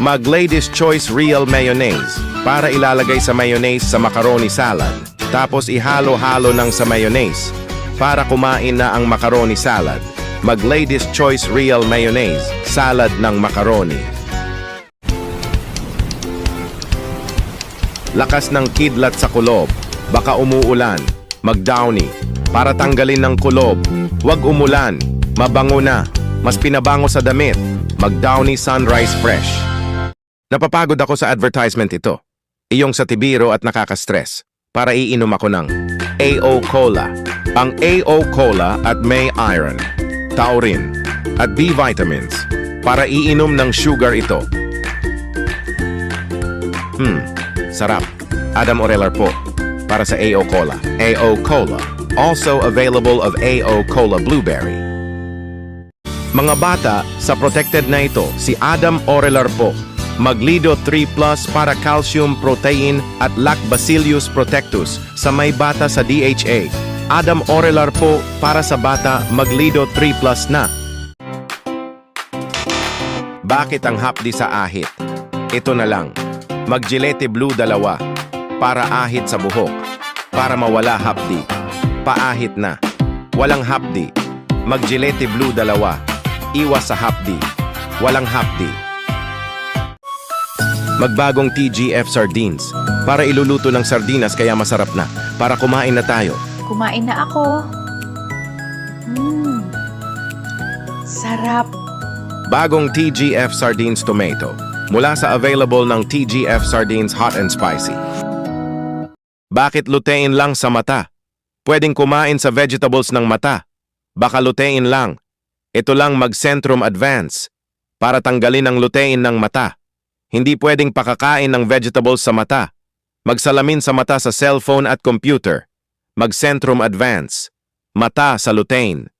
Mag-Lady's Choice Real Mayonnaise para ilalagay sa mayonnaise sa macaroni salad. Tapos ihalo-halo ng sa mayonnaise para kumain na ang macaroni salad. Mag-Lady's Choice Real Mayonnaise, salad ng macaroni. Lakas ng kidlat sa kulob, baka umuulan. Mag-Downy, para tanggalin ng kulob. Huwag umulan, mabango na, mas pinabango sa damit. Mag-Downy Sunrise Fresh. Napapagod ako sa advertisement ito. Iyong sa tibiro at nakaka-stress. Para iinom ako ng AO Cola. Ang AO Cola at may iron, taurine, at B vitamins. Para iinom ng sugar ito. Sarap. Adam Orelar po. Para sa AO Cola. AO Cola. Also available of AO Cola Blueberry. Mga bata, sa protected na ito, si Adam Orelar po. Maglido 3 Plus para calcium, protein at Lactobacillus protectus sa may bata sa DHA. Adam Orelar po para sa bata, Maglido 3 Plus na. Bakit ang hapdi sa ahit? Ito na lang. Mag-Gillette Blue 2 para ahit sa buhok. Para mawala hapdi. Paahit na. Walang hapdi. Mag-Gillette Blue 2. Iwas sa hapdi. Walang hapdi. Magbagong TGF Sardines para iluluto ng sardinas kaya masarap na. Para kumain na tayo. Kumain na ako. Sarap. Bagong TGF Sardines Tomato mula sa available ng TGF Sardines Hot and Spicy. Bakit lutein lang sa mata? Pwedeng kumain sa vegetables ng mata. Baka lutein lang. Ito lang Mag-Centrum Advance para tanggalin ang lutein ng mata. Hindi pwedeng pakakain ng vegetables sa mata. Magsalamin sa mata sa cellphone at computer. Mag-Centrum Advance. Mata sa lutein.